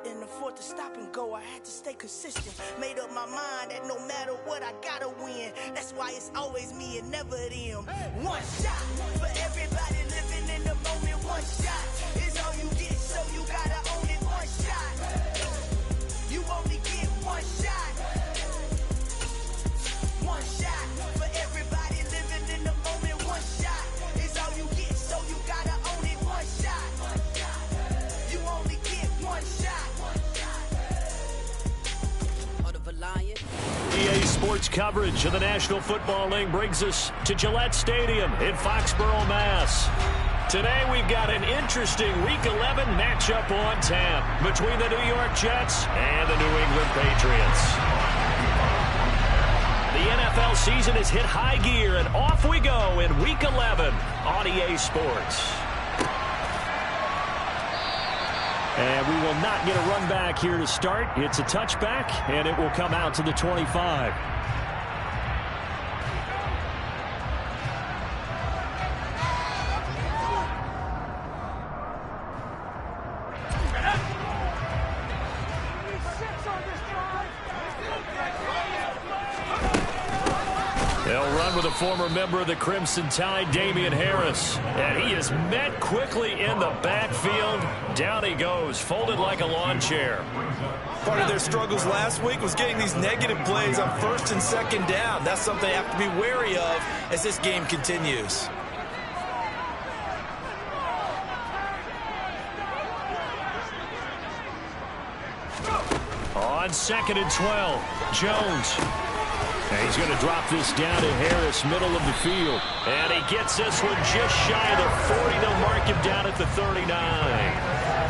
couldn't afford to stop and go. I had to stay consistent. Made up my mind that no matter what, I gotta win. That's why it's always me and never them. One shot for everybody living in the moment. One shot is all you get, so you gotta own it. One shot. You only get one shot. One shot for everybody living in the moment. One shot is all you get, so you gotta own it. One shot. You only get one shot. EA Sports coverage of the National Football League brings us to Gillette Stadium in Foxborough, Mass. Today we've got an interesting Week 11 matchup on tap between the New York Jets and the New England Patriots. The NFL season has hit high gear, and off we go in Week 11 on EA Sports. And we will not get a run back here to start. It's a touchback, and it will come out to the 25. They'll run with a former member of the Crimson Tide, Damian Harris. And he is met quickly in the backfield. Down he goes, folded like a lawn chair. Part of their struggles last week was getting these negative plays on first and second down. That's something they have to be wary of as this game continues. On 2nd and 12, Jones. And he's going to drop this down to Harris, middle of the field. And he gets this one just shy of the 40. They'll mark him down at the 39.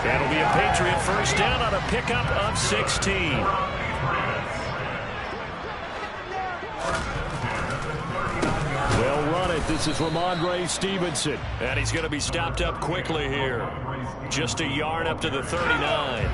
That'll be a Patriot first down on a pickup of 16. They'll run it. This is Ramondre Stevenson. And he's going to be stopped up quickly here. Just a yard up to the 39.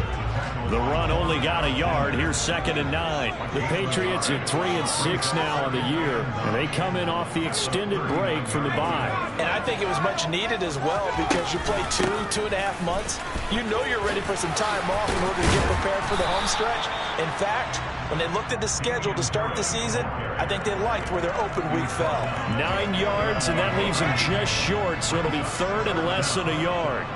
The run only got a yard. Here's 2nd and 9. The Patriots at 3-6 now on the year, and they come in off the extended break from the bye. And I think it was much needed as well because you play 2.5 months. You know you're ready for some time off in order to get prepared for the home stretch. In fact, when they looked at the schedule to start the season, I think they liked where their open week fell. 9 yards, and that leaves them just short, so it'll be 3rd and less than a yard.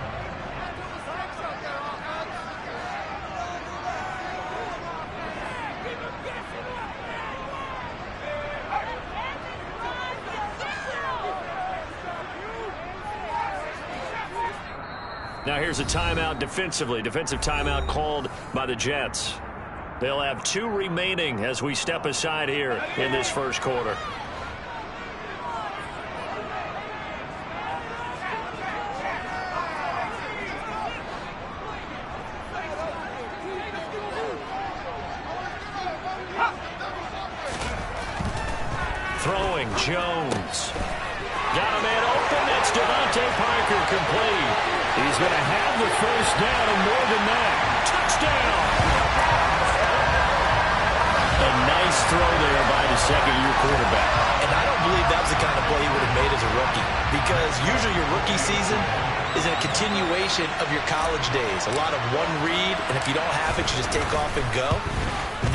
Now here's a timeout defensively. Defensive timeout called by the Jets. They'll have 2 remaining as we step aside here in this first quarter. Throwing, Jones. Got a man open. It's Devontae Parker, complete. He's going to have the first down and more than that. Touchdown! A nice throw there by the second-year quarterback. And I don't believe that was the kind of play he would have made as a rookie because usually your rookie season is a continuation of your college days. A lot of one read, and if you don't have it, you just take off and go.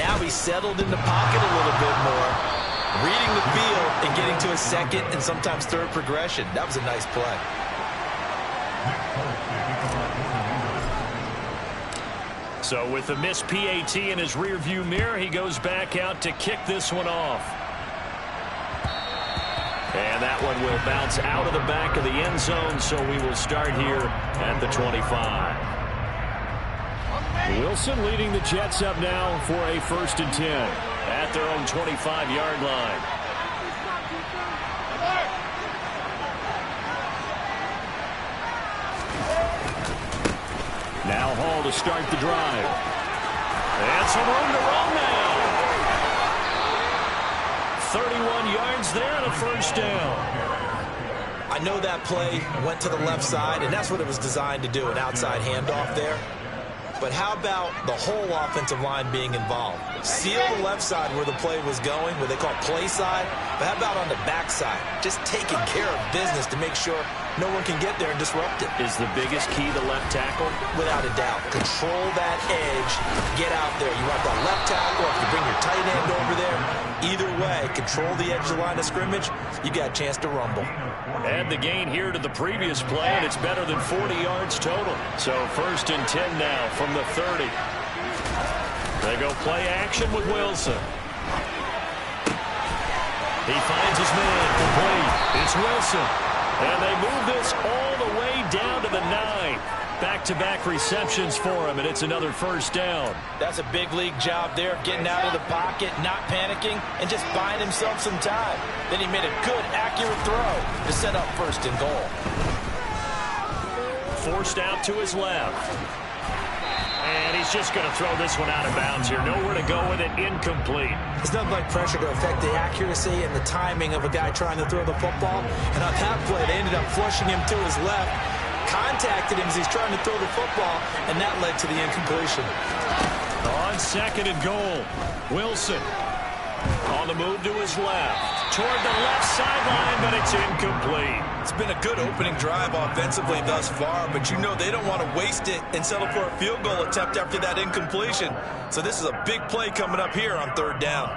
Now he's settled in the pocket a little bit more, reading the field and getting to a second and sometimes third progression. That was a nice play. So with the missed PAT in his rearview mirror, he goes back out to kick this one off. And that one will bounce out of the back of the end zone, so we will start here at the 25. Wilson leading the Jets up now for a 1st and 10 at their own 25-yard line. Now Hall to start the drive. And some room to run now. 31 yards there and a first down. I know that play went to the left side, and that's what it was designed to do, an outside handoff there. But how about the whole offensive line being involved? Seal the left side where the play was going, what they call play side. But how about on the back side? Just taking care of business to make sure no one can get there and disrupt it. Is the biggest key the left tackle? Without a doubt. Control that edge. Get out there. You want that left tackle, if you bring your tight end over there, either way, control the edge of the line of scrimmage, you got a chance to rumble. Add the gain here to the previous play, and it's better than 40 yards total. So 1st and 10 now from the 30. They go play action with Wilson. He finds his man complete. It's Wilson. And they move this all the way down to the 9. Back-to-back receptions for him, and it's another 1st down. That's a big league job there of getting out of the pocket, not panicking, and just buying himself some time. Then he made a good, accurate throw to set up 1st and goal. Forced out to his left. And he's just going to throw this one out of bounds here. Nowhere to go with it. Incomplete. There's nothing like pressure to affect the accuracy and the timing of a guy trying to throw the football. And on that play, they ended up flushing him to his left, contacted him as he's trying to throw the football, and that led to the incompletion. On 2nd and goal, Wilson on the move to his left. Toward the left sideline, but it's incomplete. It's been a good opening drive offensively thus far, but you know they don't want to waste it and settle for a field goal attempt after that incompletion. So this is a big play coming up here on 3rd down.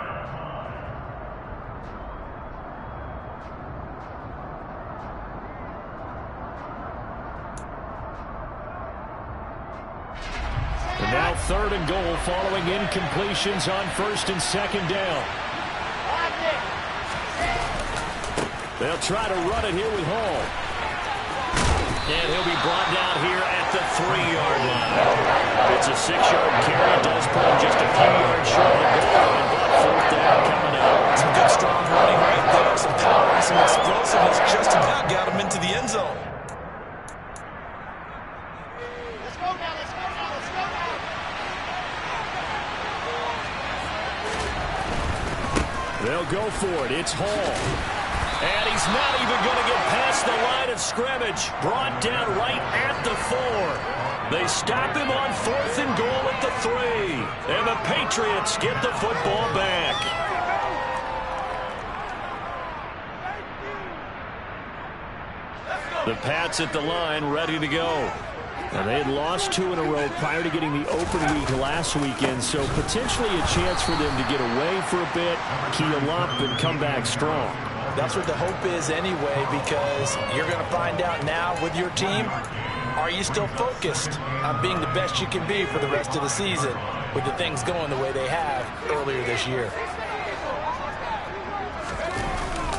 And now 3rd and goal following incompletions on 1st and 2nd down. They'll try to run it here with Hall. And he'll be brought down here at the 3-yard line. It's a 6-yard carry. It does put him just a few yards short of the goal line, but 4th down coming up. Some good strong running right there. Some power and some explosiveness just about got him into the end zone. They'll go for it. It's Hall. And he's not even going to get past the line of scrimmage. Brought down right at the 4. They stop him on 4th and goal at the 3. And the Patriots get the football back. The Pats at the line, ready to go. And they had lost 2 in a row prior to getting the open week last weekend, so potentially a chance for them to get away for a bit, keel up, and come back strong. That's what the hope is anyway, because you're going to find out now with your team, are you still focused on being the best you can be for the rest of the season with the things going the way they have earlier this year?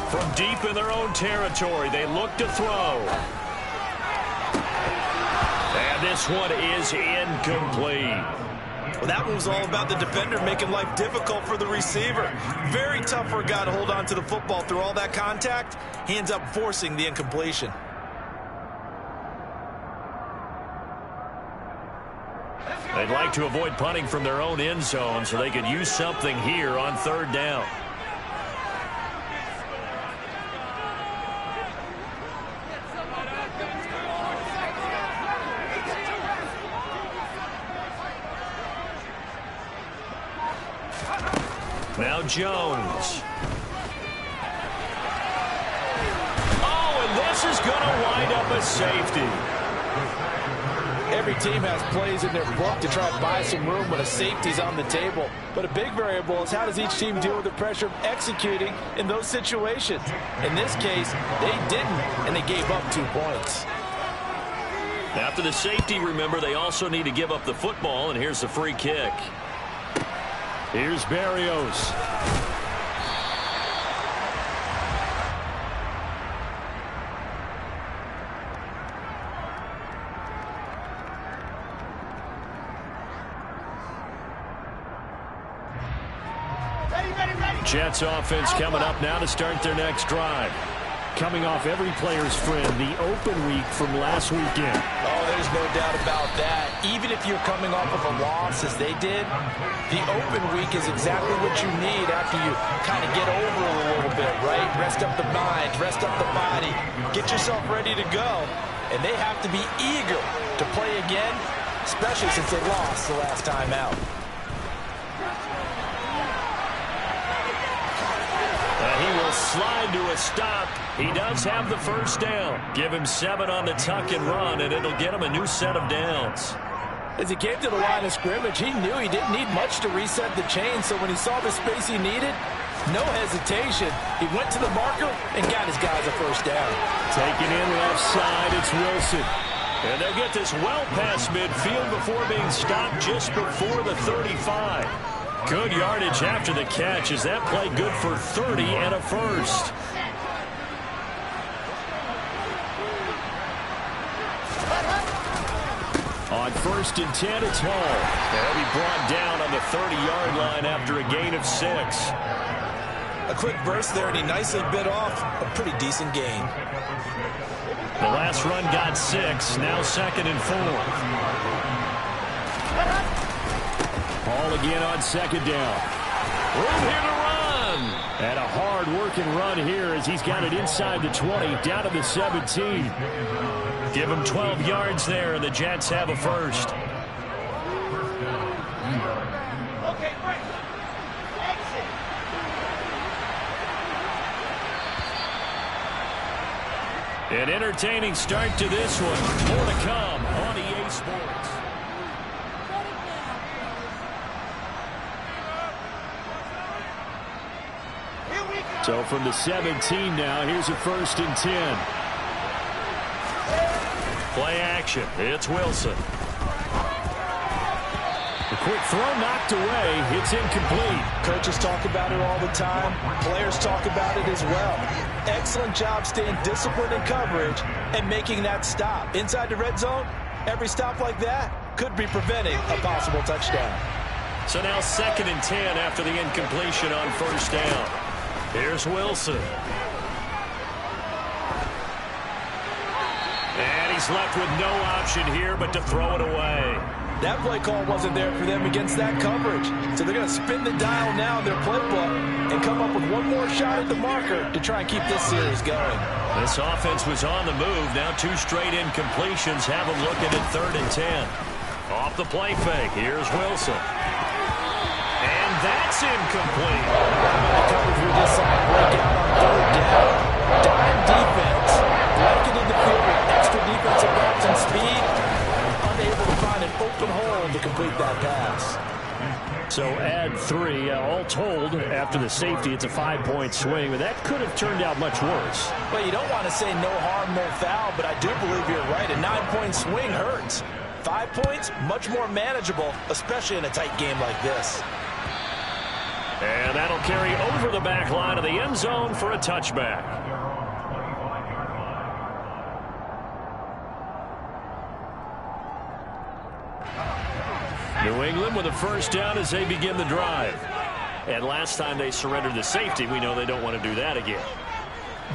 From deep in their own territory, they look to throw. And this one is incomplete. Well, that one was all about the defender making life difficult for the receiver. Very tough for a guy to hold on to the football through all that contact. He ends up forcing the incompletion. They'd like to avoid punting from their own end zone so they could use something here on 3rd down. Now Jones. Oh, and this is going to wind up a safety. Every team has plays in their book to try and buy some room when a safety's on the table. But a big variable is how does each team deal with the pressure of executing in those situations. In this case, they didn't, and they gave up 2 points. After the safety, remember, they also need to give up the football, and here's the free kick. Here's Berrios. Jets offense coming up now to start their next drive. Coming off every player's friend, the open week from last weekend. Oh, there's no doubt about that. Even if you're coming off of a loss as they did, the open week is exactly what you need after you kind of get over a little bit, right? Rest up the mind, rest up the body, get yourself ready to go. And they have to be eager to play again, especially since they lost the last time out. He will slide to a stop. He does have the first down. Give him 7 on the tuck and run, and it'll get him a new set of downs. As he came to the line of scrimmage, he knew he didn't need much to reset the chain, so when he saw the space he needed, no hesitation. He went to the marker and got his guys a first down. Taken in left side, it's Wilson. And they'll get this well past midfield before being stopped just before the 35. Good yardage after the catch. Is that play good for 30 and a first? On 1st and 10, it's Hall. They'll be brought down on the 30-yard line after a gain of 6. A quick burst there, and he nicely bit off a pretty decent gain. The last run got 6. Now 2nd and 4. Hall again on 2nd down. Room here to run. And a hard-working run here as he's got it inside the 20, down to the 17. Give him 12 yards there, and the Jets have a first. An entertaining start to this one. More to come on EA Sports. So from the 17 now, here's a 1st and 10. Play action. It's Wilson. The quick throw knocked away. It's incomplete. Coaches talk about it all the time. Players talk about it as well. Excellent job staying disciplined in coverage and making that stop. Inside the red zone, every stop like that could be preventing a possible touchdown. So now 2nd and 10 after the incompletion on 1st down. Here's Wilson. And he's left with no option here but to throw it away. That play call wasn't there for them against that coverage. So they're going to spin the dial now in their playbook and come up with one more shot at the marker to try and keep this series going. This offense was on the move. Now 2 straight incompletions have them looking at 3rd and 10. Off the play fake. Here's Wilson. And that's incomplete. The coverage we just saw break out on 3rd down. Dime defense. Breaking in the field with extra defensive backs and speed. Unable to find an open hole to complete that pass. So add 3. All told, after the safety, it's a 5-point swing. But that could have turned out much worse. Well, you don't want to say no harm, no foul, but I do believe you're right. A 9-point swing hurts. 5 points, much more manageable, especially in a tight game like this. And that'll carry over the back line of the end zone for a touchback. New England with a first down as they begin the drive. And last time they surrendered the safety, we know they don't want to do that again.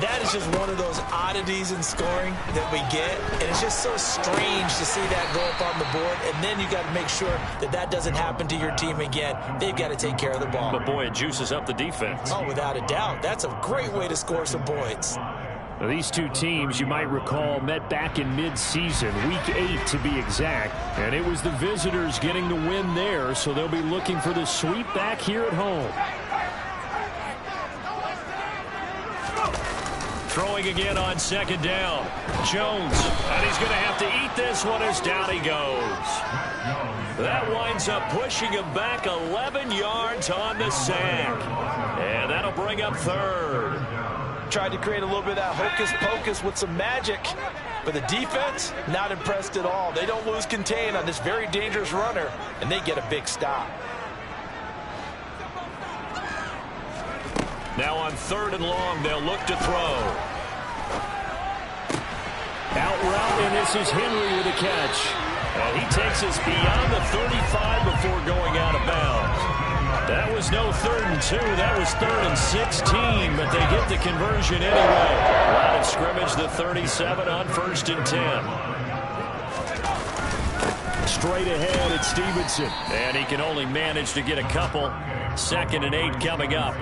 That is just one of those oddities in scoring that we get, and it's just so strange to see that go up on the board, and then you got to make sure that that doesn't happen to your team again. They've got to take care of the ball. But boy, it juices up the defense. Oh, without a doubt. That's a great way to score some points. Now, these two teams, you might recall, met back in mid-season, week 8 to be exact, and it was the visitors getting the win there, so they'll be looking for the sweep back here at home. Throwing again on 2nd down. Jones, and he's going to have to eat this one as down he goes. That winds up pushing him back 11 yards on the sack. And that'll bring up 3rd. Tried to create a little bit of that hocus-pocus with some magic. But the defense, not impressed at all. They don't lose contain on this very dangerous runner, and they get a big stop. Now on 3rd and long, they'll look to throw. Out route, and this is Henry with a catch. And he takes us beyond the 35 before going out of bounds. That was no 3rd and 2. That was 3rd and 16, but they get the conversion anyway. Line of scrimmage, the 37 on 1st and 10. Straight ahead, it's Stevenson. And he can only manage to get a couple. 2nd and 8 coming up.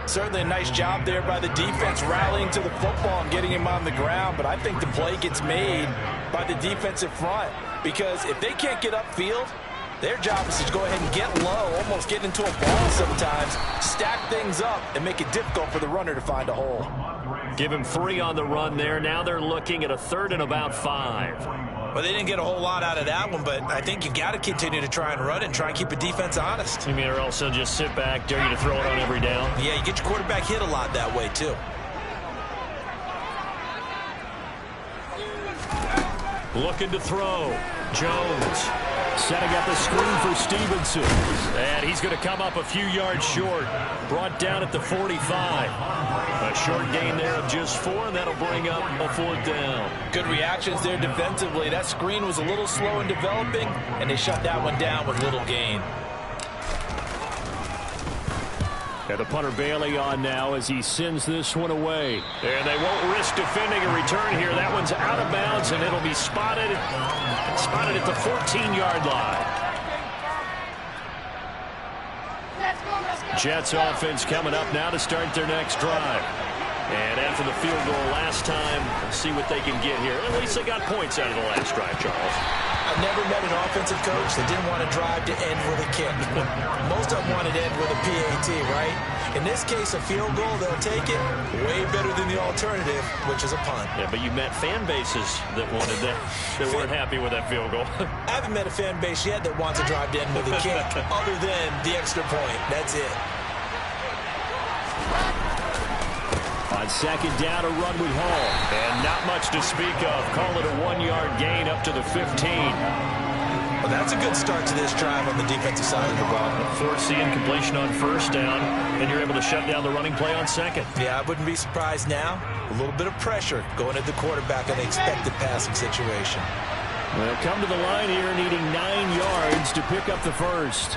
Certainly a nice job there by the defense rallying to the football and getting him on the ground, but I think the play gets made by the defensive front because if they can't get upfield, Their job is to go ahead and get low, almost get into a ball sometimes, stack things up, and make it difficult for the runner to find a hole. Give him 3 on the run there. Now they're looking at a 3rd and about 5. Well, they didn't get a whole lot out of that one, but I think you've got to continue to try and run and try and keep the defense honest. You mean, or else they'll just sit back, dare you to throw it on every down? Yeah, you get your quarterback hit a lot that way, too. Looking to throw. Jones setting up a screen for Stevenson. And he's going to come up a few yards short. Brought down at the 45. A short gain there of just 4, and that'll bring up a 4th down. Good reactions there defensively. That screen was a little slow in developing, and they shut that one down with little gain. And the punter Bailey on now as he sends this one away. And they won't risk defending a return here. That one's out of bounds, and it'll be spotted at the 14-yard line. Jets offense coming up now to start their next drive. And after the field goal last time, see what they can get here. At least they got points out of the last drive, Charles. I've never met an offensive coach that didn't want to drive to end with a kick. Most of them wanted to end with a PAT, right? In this case, a field goal, they'll take it. Way better than the alternative, which is a punt. Yeah, but you met fan bases that wanted that, that weren't happy with that field goal. I haven't met a fan base yet that wants to drive to end with a kick other than the extra point. That's it. On 2nd down, a run with Hall. And not much to speak of. Call it a 1-yard gain up to the 15. Well, that's a good start to this drive on the defensive side of the ball. Forcing incompletion on 1st down, and you're able to shut down the running play on 2nd. Yeah, I wouldn't be surprised now. A little bit of pressure going at the quarterback on the expected passing situation. They'll come to the line here needing 9 yards to pick up the 1st.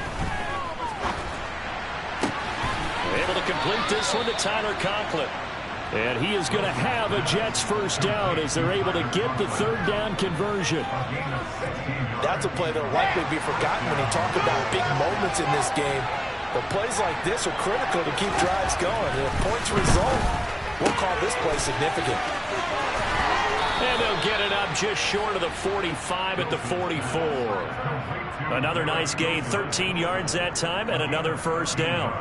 Able to complete this one to Tyler Conklin. And he is going to have a Jets 1st down as they're able to get the 3rd down conversion. That's a play that will likely be forgotten when you talk about big moments in this game. But plays like this are critical to keep drives going. And if points result, we'll call this play significant. And they'll get it up just short of the 45 at the 44. Another nice gain, 13 yards that time, and another 1st down.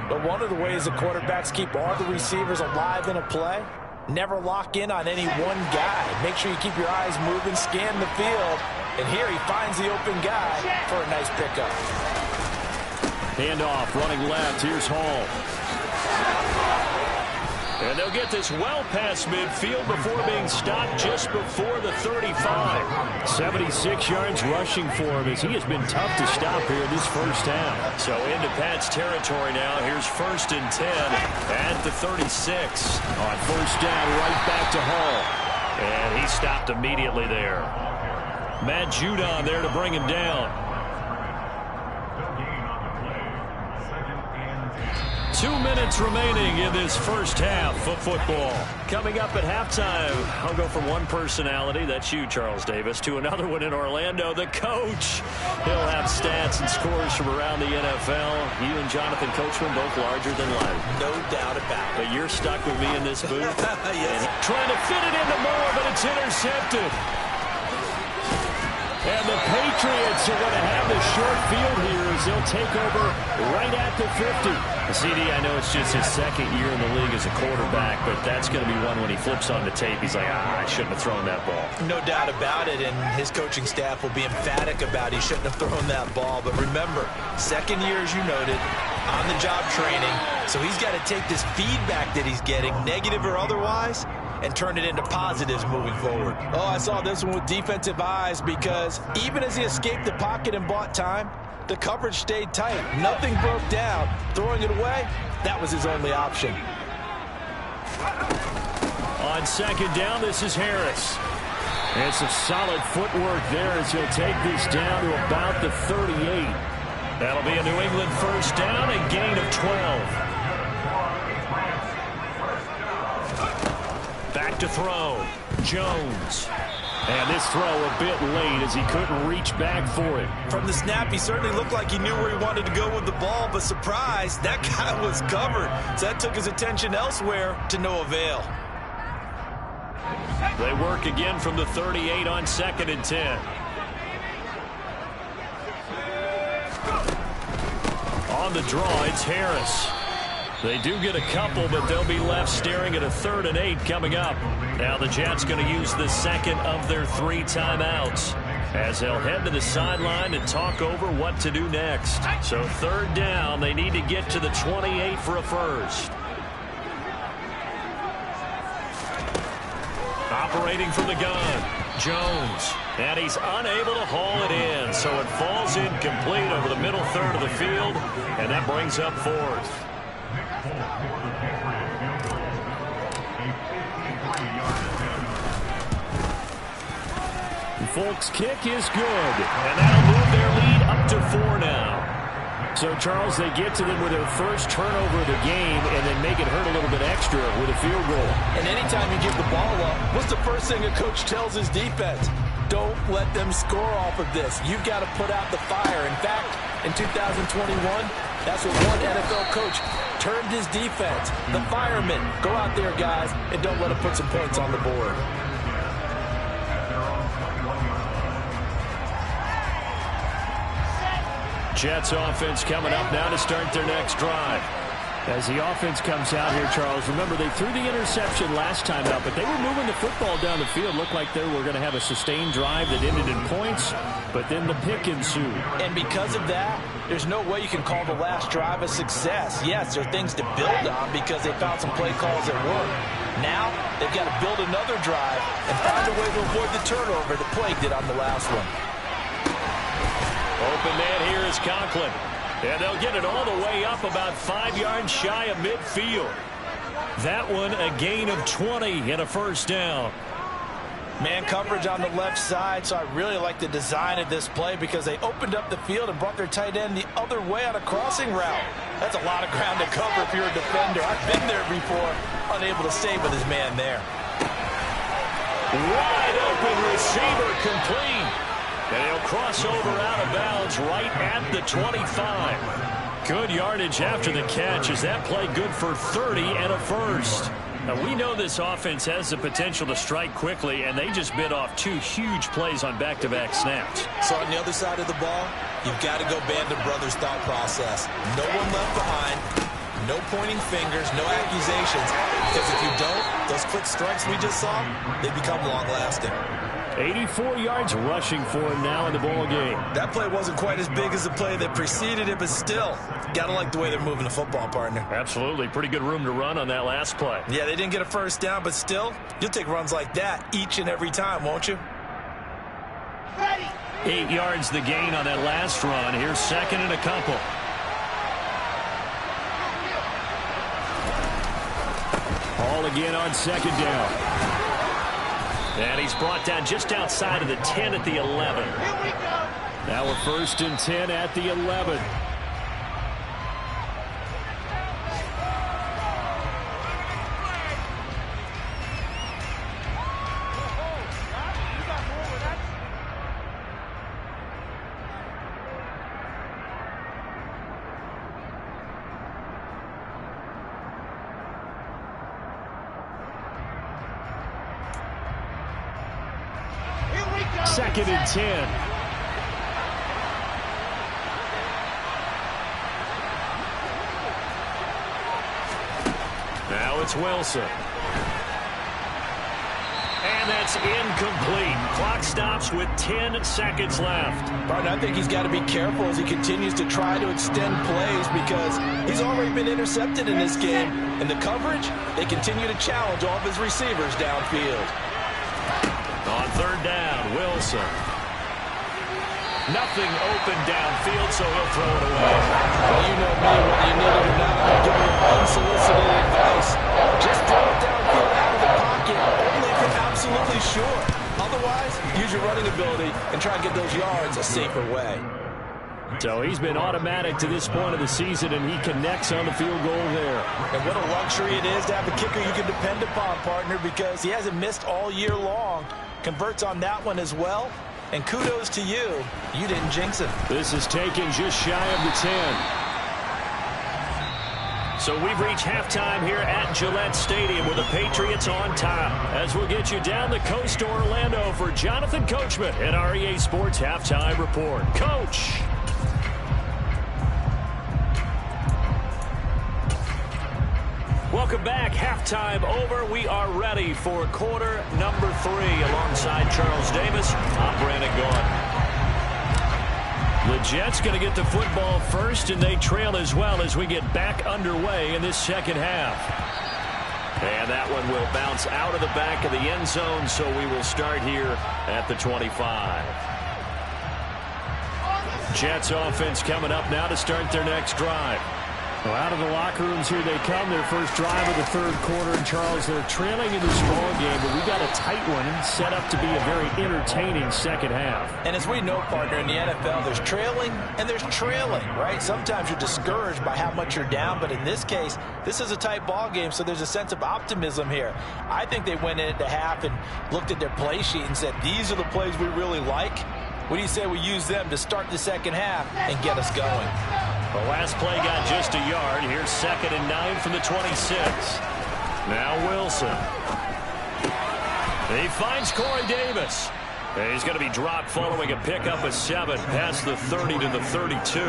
But one of the ways the quarterbacks keep all the receivers alive in a play, never lock in on any one guy. Make sure you keep your eyes moving, scan the field. And here he finds the open guy for a nice pickup. Handoff, running left. Here's Hall. And they'll get this well past midfield before being stopped just before the 35. 76 yards rushing for him as he has been tough to stop here this 1st half. So into Pat's territory now. Here's 1st and 10 at the 36. On 1st down, right back to Hall. And he stopped immediately there. Matt Judon there to bring him down. 2 minutes remaining in this 1st half of football. Coming up at halftime, I'll go from one personality, that's you, Charles Davis, to another one in Orlando, the coach. He'll have stats and scores from around the NFL. You and Jonathan Coachman both larger than life. No doubt about it. But you're stuck with me in this booth. Yes. Trying to fit it into Moore, but it's intercepted. And the Patriots are going to have the short field here as they'll take over right at the 50. CD, I know it's just his 2nd year in the league as a quarterback, but that's going to be one when he flips on the tape. He's like, I shouldn't have thrown that ball. No doubt about it, and his coaching staff will be emphatic about he shouldn't have thrown that ball. But remember, 2nd year, as you noted, on-the-job training. So he's got to take this feedback that he's getting, negative or otherwise, and turn it into positives moving forward. Oh, I saw this one with defensive eyes because even as he escaped the pocket and bought time, the coverage stayed tight. Nothing broke down. Throwing it away, that was his only option. On 2nd down, this is Harris. And some solid footwork there as he'll take this down to about the 38. That'll be a New England 1st down, a gain of 12. Back to throw. Jones. And this throw a bit late as he couldn't reach back for it. From the snap, he certainly looked like he knew where he wanted to go with the ball, but surprise, that guy was covered. So that took his attention elsewhere to no avail. They work again from the 38 on 2nd and 10. On the draw, it's Harris. They do get a couple, but they'll be left staring at a 3rd and 8 coming up. Now the Jets going to use the second of their 3 timeouts as they'll head to the sideline and talk over what to do next. So 3rd down, they need to get to the 28 for a first. Operating from the gun, Jones. And he's unable to haul it in, so it falls incomplete over the middle 3rd of the field, and that brings up 4th. Folks' kick is good, and that'll move their lead up to 4 now. So, Charles, they get to them with their first turnover of the game and then make it hurt a little bit extra with a field goal. And anytime you give the ball up, what's the first thing a coach tells his defense? Don't let them score off of this. You've got to put out the fire. In fact, in 2021, that's what one NFL coach termed his defense. The firemen. Go out there, guys, and don't let them put some points on the board. Jets offense coming up now to start their next drive. As the offense comes out here, Charles, remember they threw the interception last time out, but they were moving the football down the field. Looked like they were going to have a sustained drive that ended in points, but then the pick ensued. And because of that, there's no way you can call the last drive a success. Yes, there are things to build on because they found some play calls that work. Now, they've got to build another drive and find a way to avoid the turnover that plagued it on the last one. Open man here is Conklin. And they'll get it all the way up about 5 yards shy of midfield. That one a gain of 20 and a first down. Man coverage on the left side, so I really like the design of this play because they opened up the field and brought their tight end the other way on a crossing route. That's a lot of ground to cover if you're a defender. I've been there before, unable to save with his man there. Wide open receiver complete. And he'll cross over out of bounds right at the 25. Good yardage after the catch. Is that play good for 30 and a first? Now, we know this offense has the potential to strike quickly, and they just bit off 2 huge plays on back-to-back snaps. So on the other side of the ball, you've got to go band of brothers thought process. No one left behind. No pointing fingers, no accusations. Because if you don't, those quick strikes we just saw, they become long-lasting. 84 yards rushing for him now in the ball game. That play wasn't quite as big as the play that preceded it, but still, got to like the way they're moving the football, partner. Absolutely. Pretty good room to run on that last play. Yeah, they didn't get a first down, but still, you'll take runs like that each and every time, won't you? 8 yards the gain on that last run. Here's second and a couple. All again on second down. And he's brought down just outside of the 10 at the 11. Now a 1st and 10 at the 11. Second and 10. Now it's Wilson. And that's incomplete. Clock stops with 10 seconds left. Barton, I think he's got to be careful as he continues to try to extend plays because he's already been intercepted in this game. And the coverage, they continue to challenge all of his receivers downfield. On 3rd down, Wilson. Nothing open downfield, so he'll throw it away. Well, you know me, whether you need it or not, I'm giving you unsolicited advice. Just throw it downfield out of the pocket, only if you're absolutely sure. Otherwise, use your running ability and try and get those yards a safer way. So he's been automatic to this point of the season, and he connects on the field goal there. And what a luxury it is to have a kicker you can depend upon, partner, because he hasn't missed all year long. Converts on that one as well. And kudos to you. You didn't jinx it. This is taken just shy of the 10. So we've reached halftime here at Gillette Stadium with the Patriots on top. As we'll get you down the coast to Orlando for Jonathan Coachman at our EA Sports Halftime Report. Coach. Welcome back. Halftime over. We are ready for quarter number 3. Alongside Charles Davis, I'm Brandon Gaudin. The Jets going to get the football first, and they trail as well as we get back underway in this second half. And that one will bounce out of the back of the end zone, so we will start here at the 25. Jets offense coming up now to start their next drive. Well, out of the locker rooms here they come. Their first drive of the third quarter. And Charles, they're trailing in this ball game, but we got a tight one set up to be a very entertaining second half. And as we know, partner, in the NFL, there's trailing and there's trailing, right? Sometimes you're discouraged by how much you're down, but in this case, this is a tight ball game, so there's a sense of optimism here. I think they went into half and looked at their play sheet and said, these are the plays we really like. What do you say we use them to start the second half and get us going? The last play got just a yard. Here's 2nd and 9 from the 26. Now Wilson. He finds Corey Davis. And he's going to be dropped following a pickup of 7 past the 30 to the 32.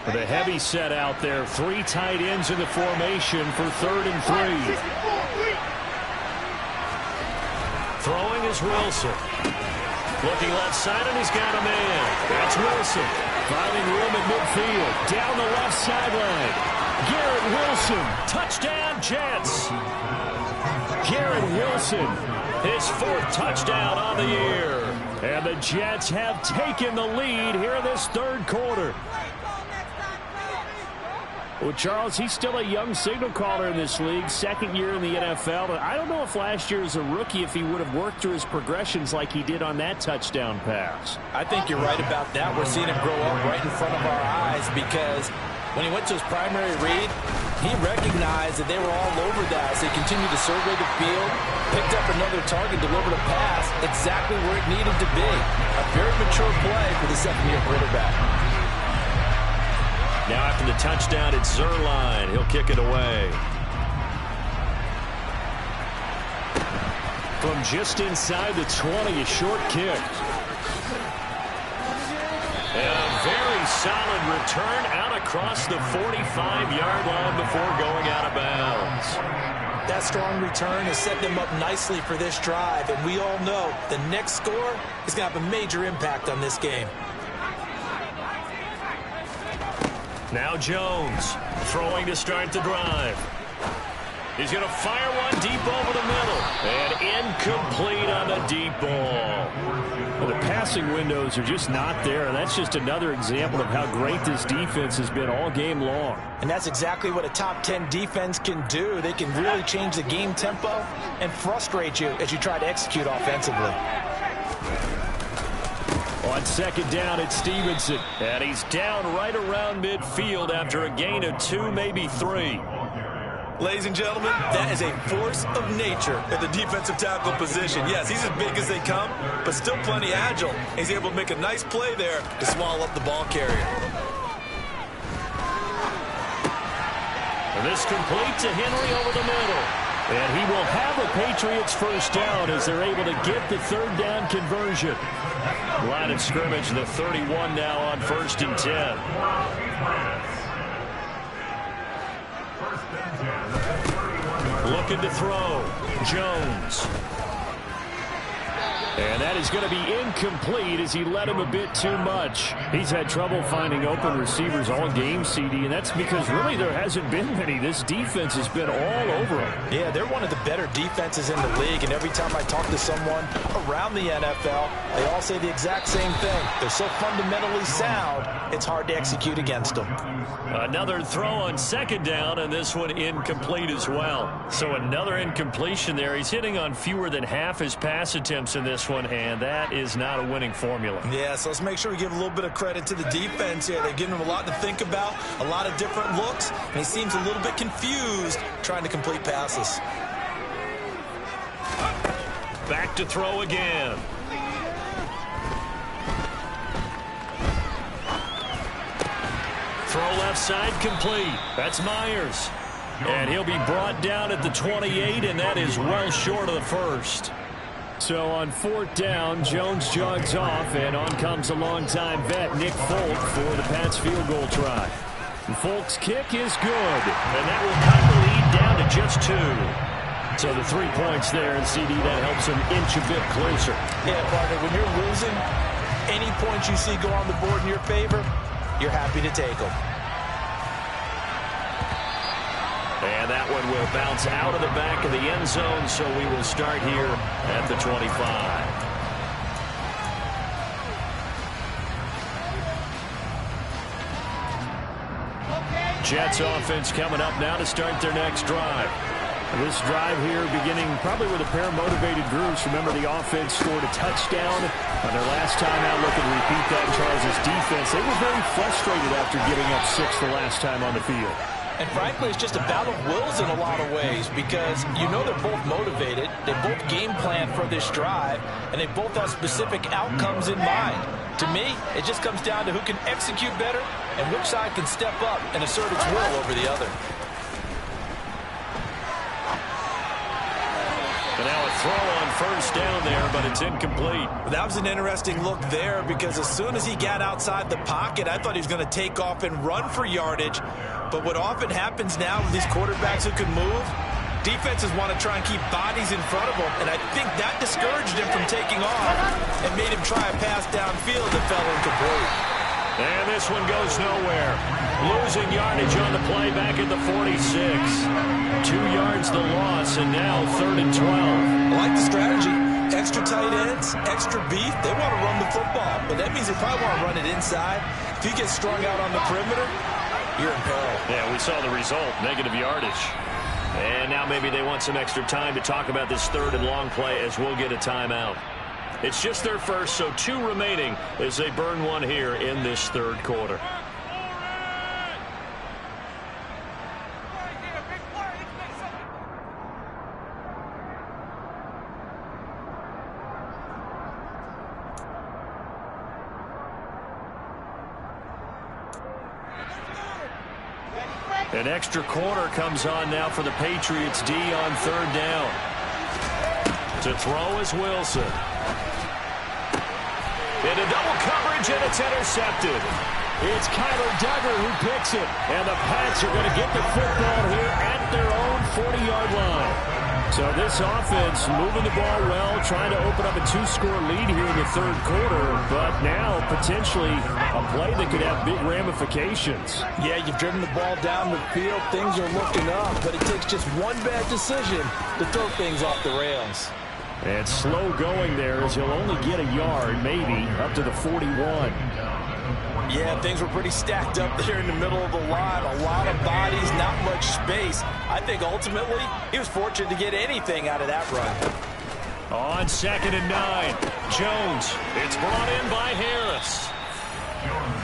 The heavy set out there. 3 tight ends in the formation for 3rd and 3. Throwing is Wilson. Looking left side, and he's got a man. That's Wilson. Finding room at midfield. Down the left sideline. Garrett Wilson. Touchdown, Jets. Garrett Wilson. His 4th touchdown on the year. And the Jets have taken the lead here in this third quarter. Well, Charles, he's still a young signal caller in this league, 2nd year in the NFL. But I don't know if last year as a rookie, if he would have worked through his progressions like he did on that touchdown pass. I think you're right about that. We're seeing him grow up right in front of our eyes because when he went to his primary read, he recognized that they were all over that. So he continued to survey the field, picked up another target, delivered a pass exactly where it needed to be. A very mature play for the 2nd-year quarterback. Now after the touchdown, it's Zerline. He'll kick it away. From just inside the 20, a short kick. And a very solid return out across the 45-yard line before going out of bounds. That strong return has set them up nicely for this drive, and we all know the next score is going to have a major impact on this game. Now Jones throwing to start the drive. He's going to fire one deep over the middle. And incomplete on the deep ball. Well, the passing windows are just not there. That's just another example of how great this defense has been all game long. And that's exactly what a top 10 defense can do. They can really change the game tempo and frustrate you as you try to execute offensively. On 2nd down, it's Stevenson. And he's down right around midfield after a gain of 2, maybe 3. Ladies and gentlemen, that is a force of nature at the defensive tackle position. Yes, he's as big as they come, but still plenty agile. He's able to make a nice play there to swallow up the ball carrier. And this complete to Henry over the middle. And he will have the Patriots first down as they're able to get the 3rd down conversion. Line of scrimmage, the 31 now on 1st and 10. Looking to throw. Jones. And that is going to be incomplete as he led him a bit too much. He's had trouble finding open receivers all game, CD, and that's because really there hasn't been many. This defense has been all over him. Yeah, they're one of the better defenses in the league, and every time I talk to someone around the NFL, they all say the exact same thing. They're so fundamentally sound, it's hard to execute against them. Another throw on 2nd down, and this one incomplete as well. So another incompletion there. He's hitting on fewer than half his pass attempts in this one, and that is not a winning formula. Yeah, so let's make sure we give a little bit of credit to the defense here. They've given him a lot to think about, a lot of different looks, and he seems a little bit confused trying to complete passes. Back to throw again. Throw left side complete. That's Myers. And he'll be brought down at the 28, and that is well short of the first. So on 4th down, Jones jogs off, and on comes a longtime vet, Nick Folk, for the Pats field goal try. And Folk's kick is good, and that will cut the lead down to just 2. So the 3 points there, and CD, that helps him inch a bit closer. Yeah, partner, when you're losing, any points you see go on the board in your favor, you're happy to take them. And that one will bounce out of the back of the end zone, so we will start here at the 25. Jets offense coming up now to start their next drive. This drive here beginning probably with a pair of motivated groups. Remember, the offense scored a touchdown on their last time out. Looking to repeat that in Charles' defense. They were very frustrated after giving up 6 the last time on the field. And frankly, it's just a battle of wills in a lot of ways because you know they're both motivated. They both game plan for this drive, and they both have specific outcomes in mind. To me, it just comes down to who can execute better and which side can step up and assert its will over the other. And now a throw on 1st down there, but it's incomplete. That was an interesting look there because as soon as he got outside the pocket, I thought he was going to take off and run for yardage. But what often happens now with these quarterbacks who can move, defenses want to try and keep bodies in front of them, and I think that discouraged him from taking off and made him try a pass downfield that fell incomplete. And this one goes nowhere. Losing yardage on the play back at the 46. 2 yards the loss, and now 3rd and 12. I like the strategy. Extra tight ends, extra beef. They want to run the football, but that means they probably want to run it inside. If you get strung out on the perimeter, you're in peril. Yeah, we saw the result, negative yardage. And now maybe they want some extra time to talk about this 3rd and long play as we'll get a timeout. It's just their first, so 2 remaining as they burn one here in this 3rd quarter. An extra quarter comes on now for the Patriots D on 3rd down. To throw is Wilson. Into double coverage, and it's intercepted. It's Kyler Duggar who picks it. And the Pats are going to get the football here at their own 40-yard line. So this offense moving the ball well, trying to open up a 2-score lead here in the 3rd quarter. But now potentially a play that could have big ramifications. Yeah, you've driven the ball down the field. Things are looking up, but it takes just one bad decision to throw things off the rails. And slow going there as he'll only get a yard, maybe, up to the 41. Yeah, things were pretty stacked up there in the middle of the line. A lot of bodies, not much space. I think ultimately he was fortunate to get anything out of that run. On 2nd and 9, Jones. It's brought in by Harris.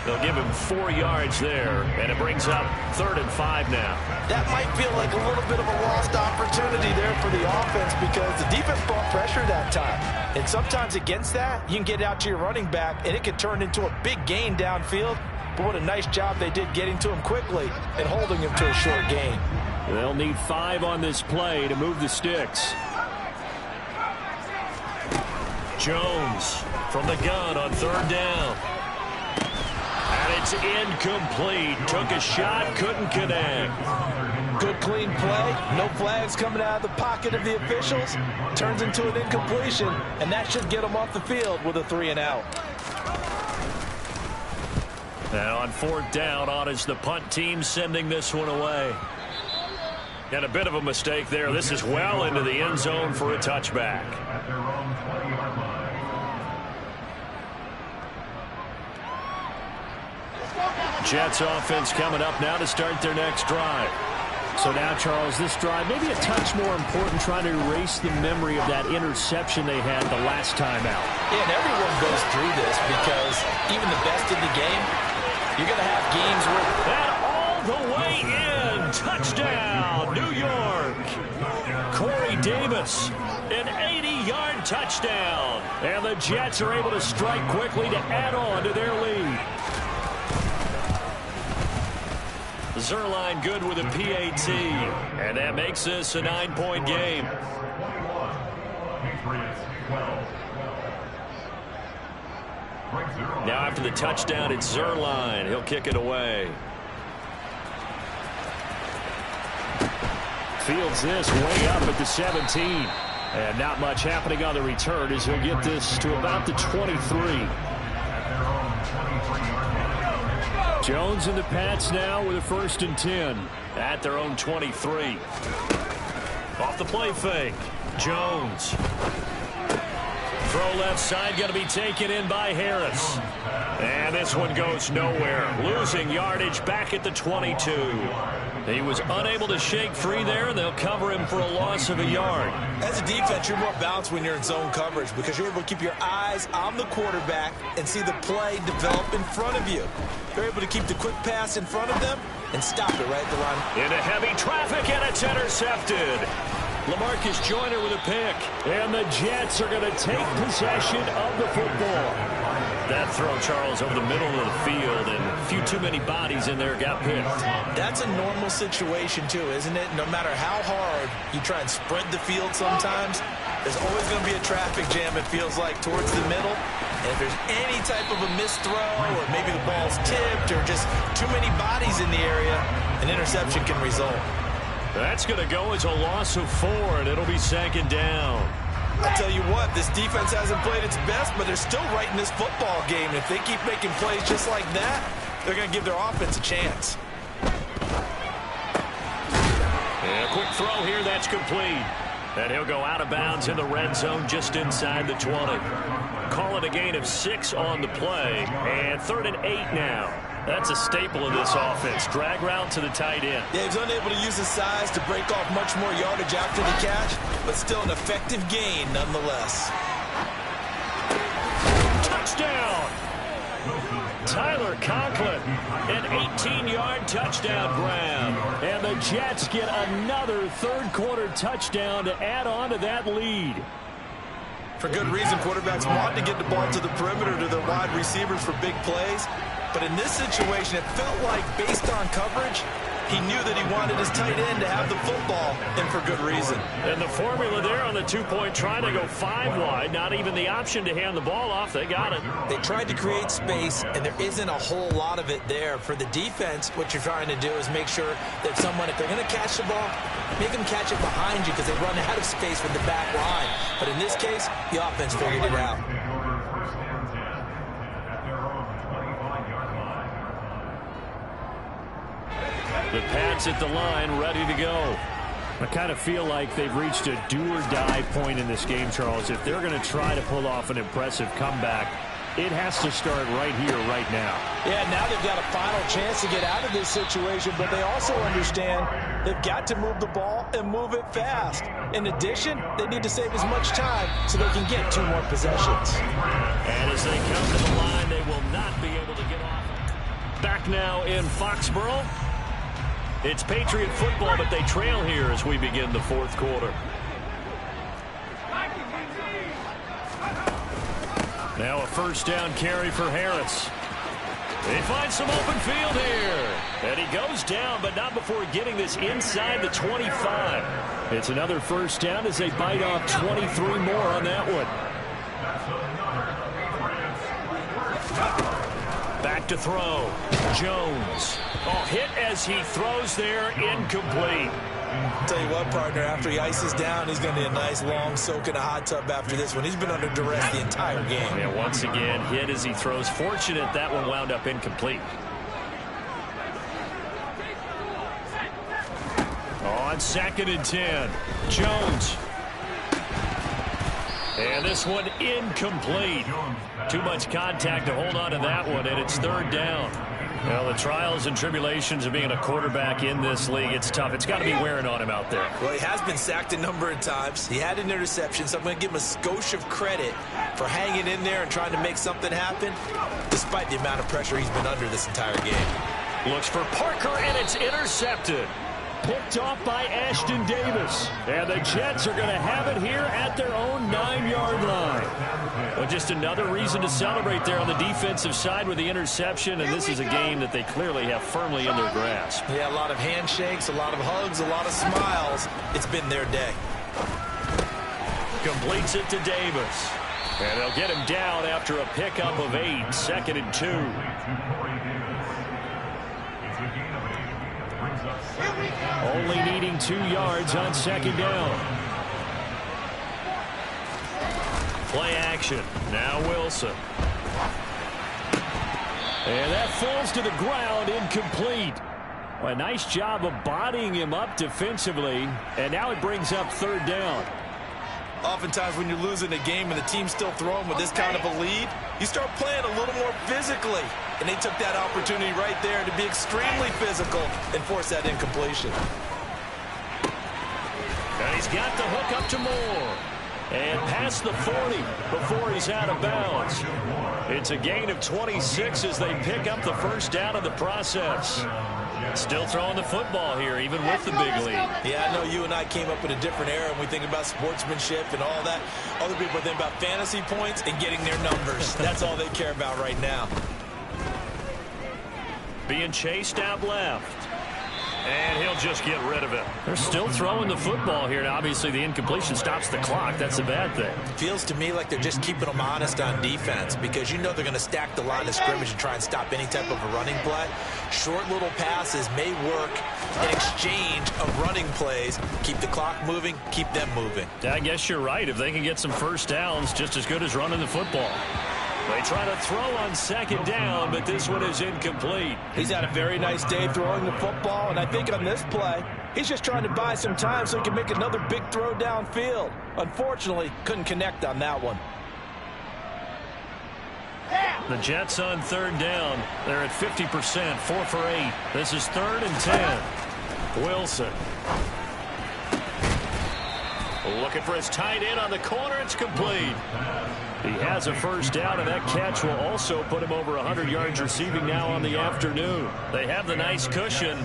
They'll give him 4 yards there, and it brings up 3rd and 5 now. That might feel like a little bit of a lost opportunity there for the offense because the defense brought pressure that time. And sometimes against that, you can get out to your running back, and it can turn into a big gain downfield. But what a nice job they did getting to him quickly and holding him to a short gain. They'll need 5 on this play to move the sticks. Jones from the gun on 3rd down. And it's incomplete. Took a shot, couldn't connect. Good clean play. No flags coming out of the pocket of the officials. Turns into an incompletion, and that should get them off the field with a 3-and-out. And on 4th down, on is the punt team sending this one away. And a bit of a mistake there. This is well into the end zone for a touchback. Jets offense coming up now to start their next drive. So now, Charles, this drive maybe a touch more important, trying to erase the memory of that interception they had the last time out. Yeah, and everyone goes through this because even the best in the game, you're going to have games where... And all the way in. Touchdown, New York. Corey Davis, an 80-yard touchdown. And the Jets are able to strike quickly to add on to their lead. Zerline good with a PAT. And that makes this a 9-point game. Now after the touchdown, it's Zerline. He'll kick it away. Fields this way up at the 17. And not much happening on the return as he'll get this to about the 23. Jones and the Pats now with a 1st and 10. At their own 23. Off the play fake. Jones. Throw left side, going to be taken in by Harris. And this one goes nowhere. Losing yardage back at the 22. He was unable to shake free there, and they'll cover him for a loss of a yard. As a defense, you're more balanced when you're in zone coverage because you're able to keep your eyes on the quarterback and see the play develop in front of you. You're able to keep the quick pass in front of them and stop it right at the line. Into heavy traffic, and it's intercepted. LaMarcus Joyner with a pick. And the Jets are going to take possession of the football. That throw, Charles, over the middle of the field, and a few too many bodies in there got picked. That's a normal situation, too, isn't it? No matter how hard you try and spread the field sometimes, there's always going to be a traffic jam, it feels like, towards the middle. And if there's any type of a missed throw, or maybe the ball's tipped, or just too many bodies in the area, an interception can result. That's going to go as a loss of 4, and it'll be 2nd down. I tell you what, this defense hasn't played its best, but they're still right in this football game. If they keep making plays just like that, they're going to give their offense a chance. And a quick throw here, that's complete. And he'll go out of bounds in the red zone just inside the 20. Call it a gain of 6 on the play, and 3rd and 8 now. That's a staple of this offense. Drag route to the tight end. Yeah, he's unable to use his size to break off much more yardage after the catch, but still an effective gain nonetheless. Touchdown! Tyler Conklin, an 18-yard touchdown grab. And the Jets get another 3rd quarter touchdown to add on to that lead. For good reason, quarterbacks want to get the ball to the perimeter to their wide receivers for big plays. But in this situation, it felt like, based on coverage, he knew that he wanted his tight end to have the football, and for good reason. And the formula there on the 2-point try to go 5 wide, not even the option to hand the ball off. They got it. They tried to create space, and there isn't a whole lot of it there. For the defense, what you're trying to do is make sure that someone, if they're going to catch the ball, make them catch it behind you because they run out of space with the back line. But in this case, the offense figured it out. The Pats at the line, ready to go. I kind of feel like they've reached a do-or-die point in this game, Charles. If they're going to try to pull off an impressive comeback, it has to start right here, right now. Yeah, now they've got a final chance to get out of this situation, but they also understand they've got to move the ball and move it fast. In addition, they need to save as much time so they can get 2 more possessions. And as they come to the line, they will not be able to get off. Back now in Foxborough. It's Patriot football, but they trail here as we begin the 4th quarter. Now a 1st down carry for Harris. They find some open field here. And he goes down, but not before getting this inside the 25. It's another 1st down as they bite off 23 more on that one. Back to throw. Jones. Oh, hit as he throws there, incomplete. I'll tell you what, partner, after he ices down, he's going to be a nice long soak in a hot tub after this one. He's been under duress the entire game. Yeah, once again, hit as he throws. Fortunate that one wound up incomplete. On 2nd and 10, Jones. And this one incomplete. Too much contact to hold on to that one, and it's 3rd down. Well, the trials and tribulations of being a quarterback in this league, it's tough. It's got to be wearing on him out there. Well, he has been sacked a number of times. He had an interception, so I'm going to give him a skosh of credit for hanging in there and trying to make something happen, despite the amount of pressure he's been under this entire game. Looks for Parker, and it's intercepted. picked off by Ashton Davis. And the Jets are going to have it here at their own 9-yard line. Well, just another reason to celebrate there on the defensive side with the interception, and this is a game that they clearly have firmly in their grasp. Yeah, a lot of handshakes, a lot of hugs, a lot of smiles. It's been their day. Completes it to Davis. And they'll get him down after a pickup of 8, 2nd and 2. Only needing 2 yards on 2nd down. Play action. Now Wilson. And that falls to the ground, incomplete. Well, a nice job of bodying him up defensively. And now it brings up 3rd down. Oftentimes when you're losing a game and the team's still throwing with this kind of a lead, you start playing a little more physically. And they took that opportunity right there to be extremely physical and force that incompletion. And he's got the hook up to Moore. And past the 40 before he's out of bounds. It's a gain of 26 as they pick up the 1st down in the process. Still throwing the football here, even with the big lead. Yeah, I know you and I came up in a different era and we think about sportsmanship and all that. Other people think about fantasy points and getting their numbers. That's all they care about right now. Being chased out left. And he'll just get rid of it. They're still throwing the football here. Now, obviously, the incompletion stops the clock. That's a bad thing. Feels to me like they're just keeping them honest on defense because you know they're going to stack the line of scrimmage and try and stop any type of a running play. Short little passes may work in exchange of running plays. Keep the clock moving, keep them moving. I guess you're right. If they can get some 1st downs, just as good as running the football. They try to throw on 2nd down, but this one is incomplete. He's had a very nice day throwing the football, and I think on this play, he's just trying to buy some time so he can make another big throw downfield. Unfortunately, couldn't connect on that one. The Jets on 3rd down. They're at 50%, 4 for 8. This is 3rd and 10. Wilson. Looking for his tight end on the corner. It's complete. He has a 1st down, and that catch will also put him over 100 yards receiving now on the afternoon. They have the nice cushion.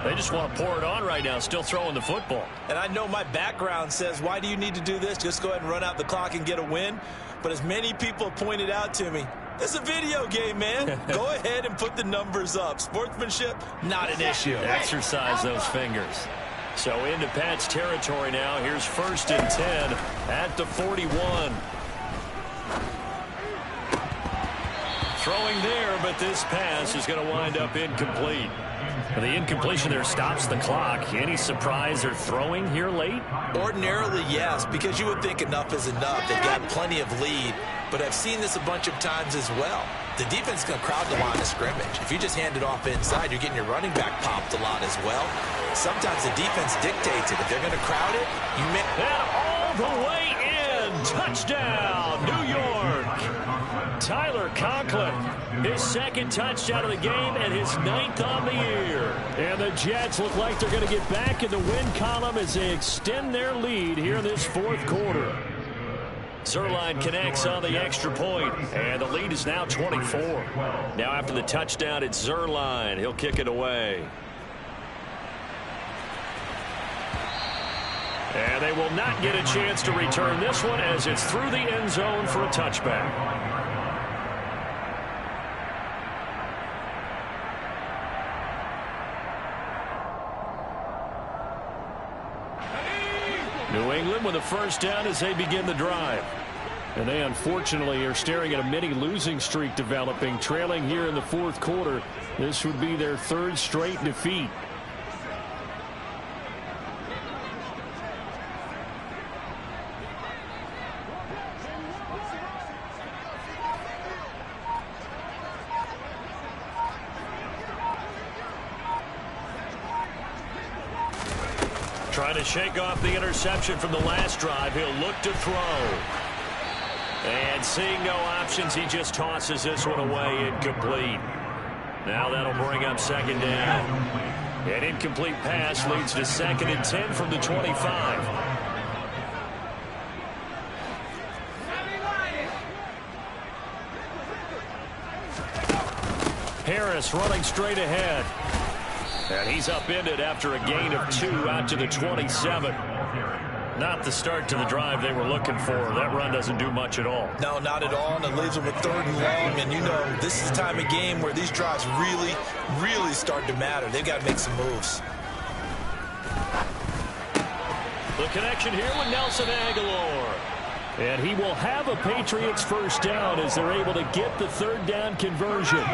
They just want to pour it on right now, still throwing the football. And I know my background says, why do you need to do this? Just go ahead and run out the clock and get a win. But as many people pointed out to me, this is a video game, man. Go ahead and put the numbers up. Sportsmanship, not an issue. Exercise those fingers. So into Pat's territory now. Here's 1st and 10 at the 41. Throwing there, but this pass is going to wind up incomplete. And the incompletion there stops the clock. Any surprise they're throwing here late? Ordinarily, yes, because you would think enough is enough. They've got plenty of lead, but I've seen this a bunch of times as well. The defense is going to crowd the line of scrimmage. If you just hand it off inside, you're getting your running back popped a lot as well. Sometimes the defense dictates it. If they're going to crowd it, you may... And all the way in. Touchdown, New York. Tyler Conklin, his 2nd touchdown of the game and his 9th on the year. And the Jets look like they're going to get back in the win column as they extend their lead here in this 4th quarter. Zerline connects on the extra point, and the lead is now 24. Now after the touchdown, it's Zerline. He'll kick it away. And they will not get a chance to return this one as it's through the end zone for a touchback. New England with a 1st down as they begin the drive. And they unfortunately are staring at a mini losing streak developing, trailing here in the 4th quarter. This would be their 3rd straight defeat. Trying to shake off the interception from the last drive. He'll look to throw. And seeing no options, he just tosses this one away, incomplete. Now that'll bring up 2nd down. An incomplete pass leads to 2nd and 10 from the 25. Harris running straight ahead. And he's upended after a gain of 2 out to the 27. Not the start to the drive they were looking for. That run doesn't do much at all. No, not at all, and it leaves them with 3rd and long. And, you know, this is the time of game where these drives really, really start to matter. They've got to make some moves. The connection here with Nelson Aguilar. And he will have a Patriots first down as they're able to get the 3rd down conversion.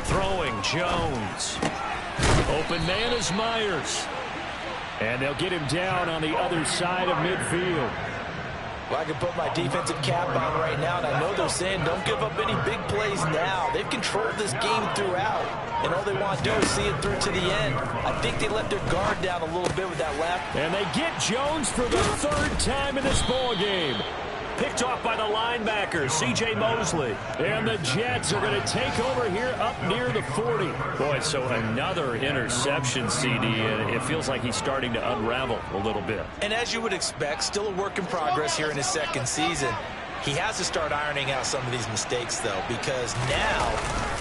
Throwing Jones. Open man is Myers. And they'll get him down on the other side of midfield. Well, I can put my defensive cap on right now, and I know they're saying don't give up any big plays now. They've controlled this game throughout, and all they want to do is see it through to the end. I think they let their guard down a little bit with that left. And they get Jones for the 3rd time in this ball game. Picked off by the linebacker, C.J. Mosley. And the Jets are going to take over here up near the 40. Boy, so another interception, CD, and it feels like he's starting to unravel a little bit. And as you would expect, still a work in progress here in his 2nd season. He has to start ironing out some of these mistakes, though, because now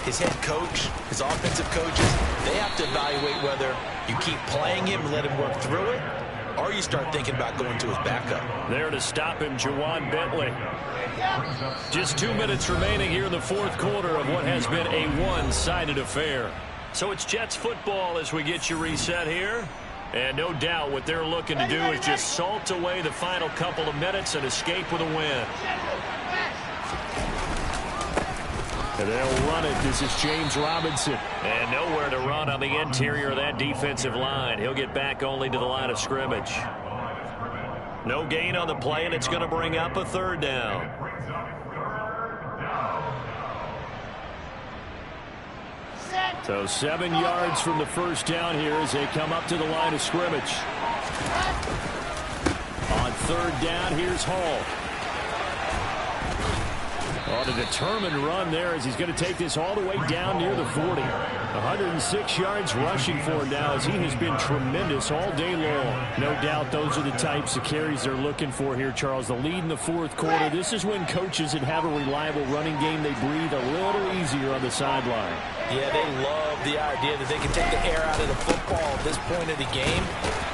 his head coach, his offensive coaches, they have to evaluate whether you keep playing him and let him work through it, or you start thinking about going to his backup. There to stop him, Juwan Bentley. Just 2 minutes remaining here in the 4th quarter of what has been a one-sided affair. So it's Jets football as we get you reset here. And no doubt what they're looking to do is just salt away the final couple of minutes and escape with a win. And they'll run it. This is James Robinson. And nowhere to run on the interior of that defensive line. He'll get back only to the line of scrimmage. No gain on the play, and it's going to bring up a 3rd down. So 7 yards from the first down here as they come up to the line of scrimmage. On 3rd down, here's Hall. On a determined run there as he's going to take this all the way down near the 40. 106 yards rushing for him now as he has been tremendous all day long. No doubt those are the types of carries they're looking for here, Charles. The lead in the 4th quarter. This is when coaches that have a reliable running game, they breathe a little easier on the sideline. Yeah, they love the idea that they can take the air out of the football at this point of the game.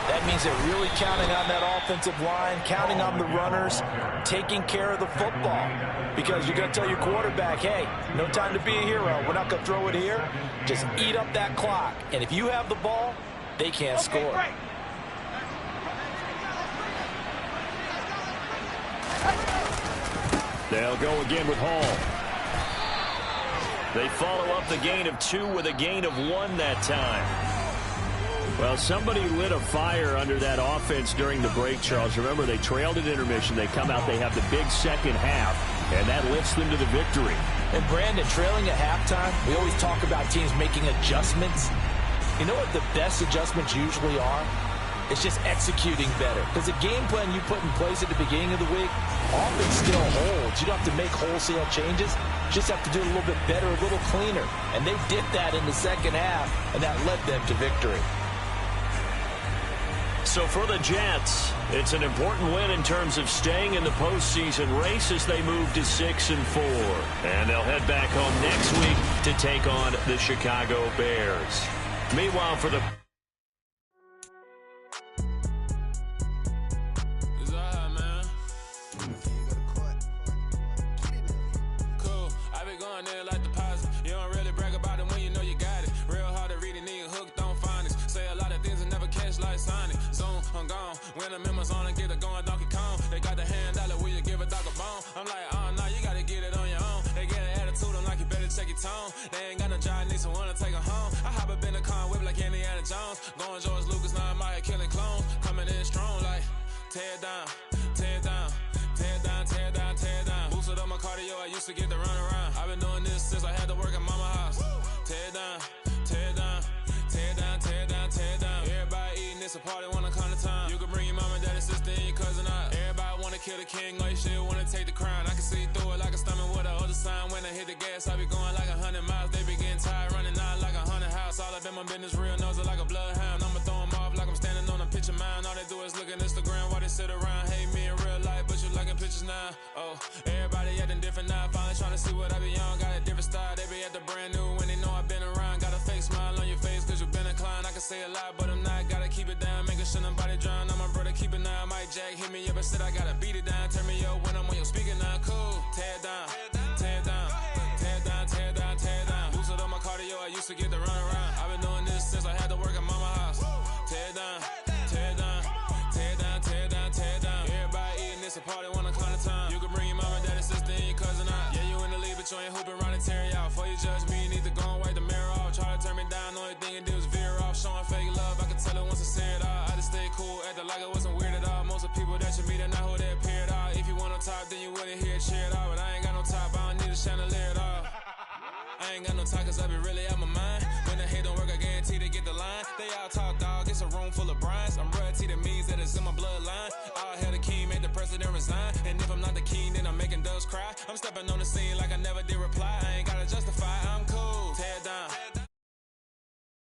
That means they're really counting on that offensive line, counting on the runners, taking care of the football. Because you're going to tell your quarterback, hey, no time to be a hero. We're not going to throw it here. Just eat up that clock. And if you have the ball, they can't score. They'll go again with Hall. They follow up the gain of 2 with a gain of 1 that time. Well, somebody lit a fire under that offense during the break, Charles. Remember, they trailed at intermission. They come out, they have the big second half, and that lifts them to the victory. And, Brandon, trailing at halftime, we always talk about teams making adjustments. You know what the best adjustments usually are? It's just executing better. Because the game plan you put in place at the beginning of the week often still holds. You don't have to make wholesale changes. You just have to do it a little bit better, a little cleaner. And they did that in the second half, and that led them to victory. So for the Jets, it's an important win in terms of staying in the postseason race as they move to 6-4. And they'll head back home next week to take on the Chicago Bears. Meanwhile, for the when the members on and get it going Donkey Kong. They got the hand dollar, will you give a dog a bone? I'm like, oh no, you gotta get it on your own. They get an attitude, I'm like, you better check your tone. They ain't got no job, need someone to take her home. I hop up in the car, whip like Indiana Jones. Going George Lucas, now I'm out here killing clones. Coming in strong like, tear down, tear down, tear down, tear down, tear down. Boosted up my cardio, I used to get to run around. I've been doing this since I had to work at mama house. Tear down, tear down, tear down, tear down, tear down. Everybody eating, it's a party, wanna come to time. You can bring your mama, daddy, sister, and your cousin out. Everybody wanna kill the king, like shit, wanna take the crown. I can see through it like a stomach with a other sign. When I hit the gas, I be going like 100 miles. They be getting tired, running out like 100 house. All up in my business, real nose like a bloodhound. I'ma throw 'em off like I'm standing on a picture mound. All they do is look at Instagram while they sit around. Hate me in real life, but you liking pictures now. Oh, everybody acting different now. Finally trying to see what I be on. Got a different style. They be at the brand new when they know I've been around. Got a fake smile on your face cause you been inclined. I can say a lot, but I'm not. Gotta keep it down. Making sure nobody drown. I'm my brother, keep it now. Mike Jack hit me up and said I gotta beat it down. Turn me up when I'm on your speaker now. Cool. Tear it down. Tear it down. Tear it down. Tear it down. Tear it down. Boosted on my cardio. I used to get to run around. I've been doing this since I had to work at mama house. Tear it down. Tear it down. Tear it down. Tear it down. Tear it down. Everybody eating this a party one o'clock of time. You can bring your mama, daddy, sister, and your cousin out. Yeah, you in the league, but you ain't hooping around and tear you out. Before you judge me, you need to go and wipe the mirror off. Try to turn me down, only thing it did was veer off. Showing fake love, I can tell it once I see it all. I just stay cool, acting like it wasn't weird at all. Most of the people that you meet are not who they appear at all. If you want on top, then you wouldn't hear it cheer at all. But I ain't got no top, I don't need a chandelier at all. I ain't got no talk cause I be really out my mind. When the hate don't work, I guarantee they get the line. They all talk, dog, it's a room full of brinds. I'm royalty, that means that it's in my bloodline. All hail the king, make the president resign. And if I'm not the king, then I'm making doves cry. I'm stepping on the scene like I never did reply. I ain't gotta justify,